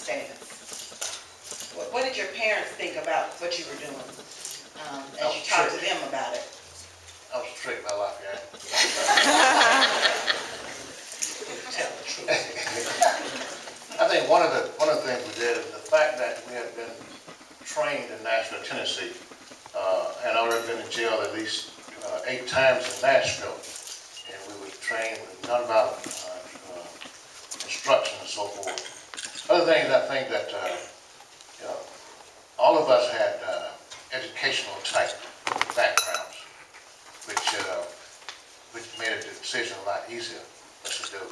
stance. What did your parents think about what you were doing as you was talked to tricked. them about it? I was tricked by Lafayette. Tell the truth. I think one of the things we did is the fact that we had been trained in Nashville, Tennessee, and already been in jail at least 8 times in Nashville, and we were trained with nonviolent instruction and so forth. Other things I think that you know, all of us had educational type backgrounds, which made the decision a lot easier for us to do.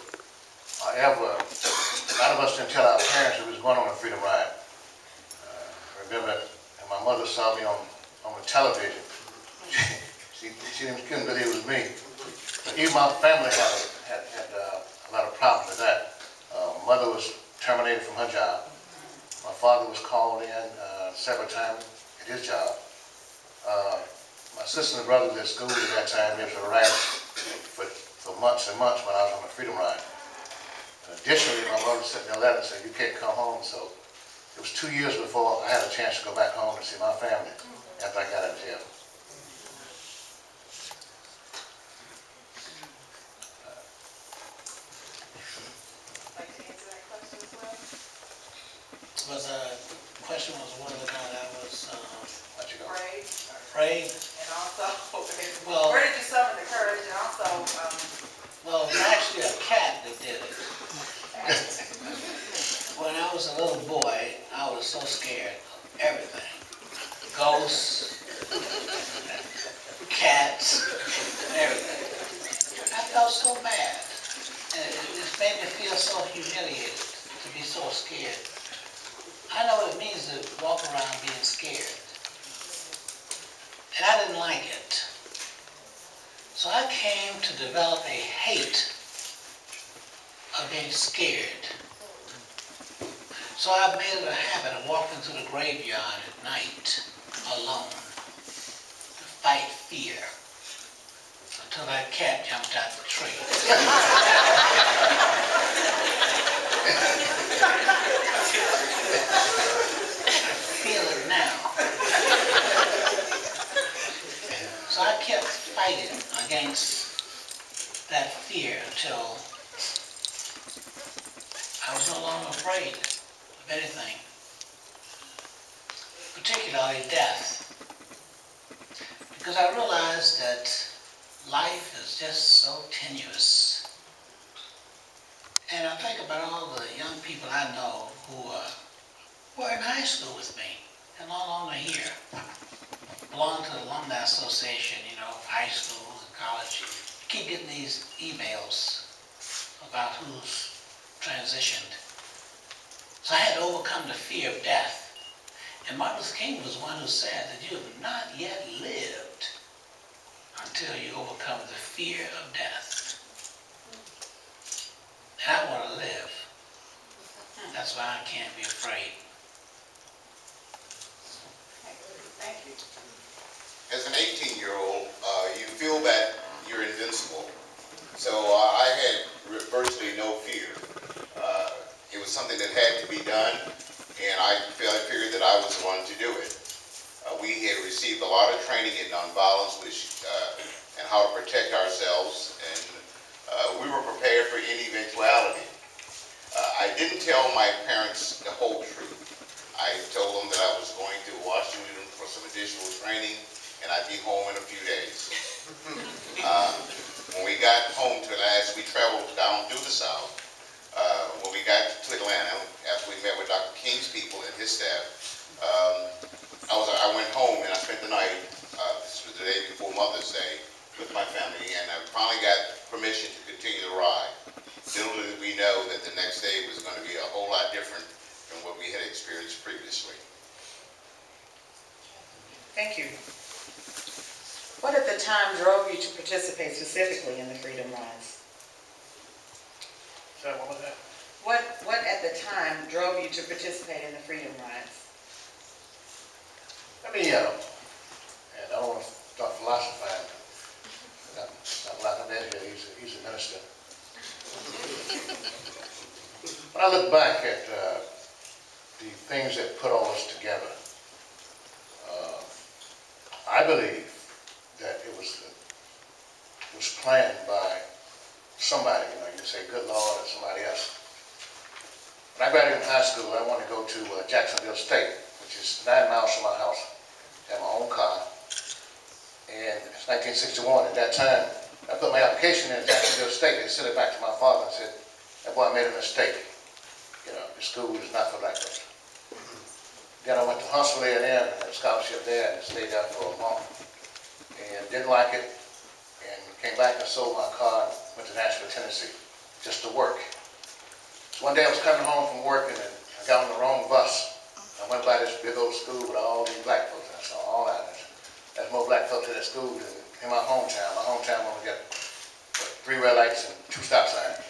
However, a lot of us didn't tell our parents that we was going on a freedom ride. Remember, and my mother saw me on the television. She couldn't believe it was me. But even my family had a lot of problems with that. Mother was terminated from her job. My father was called in several times at his job. My sister and brothers at school at that time, they were harassed for months and months when I was on a freedom ride. Additionally, my mother sent me a letter and said, you can't come home. So it was 2 years before I had a chance to go back home and see my family after I got out of jail. Like to answer that question as well? Question was whether or not I was Afraid. afraid. And also, Well, where did you summon the courage? And also, well, it was actually a cat that did it. When I was a little boy, I was so scared of everything. Ghosts, cats, everything. I felt so bad. And it just made me feel so humiliated to be so scared. I know what it means to walk around being scared. And I didn't like it. So I came to develop a hate of being scared. So I made it a habit of walking through the graveyard at night, alone, to fight fear, until that cat jumped out the tree. I feel it now. So I kept fighting against that fear until I was no longer afraid of anything, particularly death, because I realized that life is just so tenuous. And I think about all the young people I know who were in high school with me and no longer here, belong to the Alumni Association, you know, high schools and college. You keep getting these emails about who's transitioned. So I had to overcome the fear of death. And Martin Luther King was one who said that you have not yet lived until you overcome the fear of death. And I want to live. That's why I can't be afraid. thank you. As an 18-year-old, you feel that you're invincible. So I had virtually no fear. It was something that had to be done, and I figured that I was the one to do it. We had received a lot of training in nonviolence, and how to protect ourselves, and we were prepared for any eventuality. I didn't tell my parents the whole truth. I told them that I was going to Washington for some additional training, and I'd be home in a few days. When we got home to Atlanta, we traveled down through the South. When we got to Atlanta, after we met with Dr. King's people and his staff, I went home and I spent the night, this was the day before Mother's Day, with my family, and I finally got permission to continue the ride. Little did we know that the next day was going to be a whole lot different than what we had experienced previously. Thank you. What at the time drove you to participate specifically in the Freedom Rides? Sorry, what was that? What at the time drove you to participate in the Freedom Rides? Let me, and I don't want to start philosophizing. Not like my dad here, he's a minister. When I look back at things that put all this together. I believe that it was planned by somebody, you know, you can say good Lord or somebody else. When I graduated from high school, I wanted to go to Jacksonville State, which is 9 miles from my house. I had my own car. And it's 1961. At that time, I put my application in at Jacksonville State. They sent it back to my father and said, that boy made a mistake. You know, the school is not for black folks. Then I went to Huntsville A&M and had a scholarship there and stayed there for a month. And didn't like it. And came back and sold my car and went to Nashville, Tennessee, just to work. So one day I was coming home from work and I got on the wrong bus. I went by this big old school with all these black folks. And I saw all that. There's more black folks in that school than in my hometown. My hometown only got 3 red lights and 2 stop signs.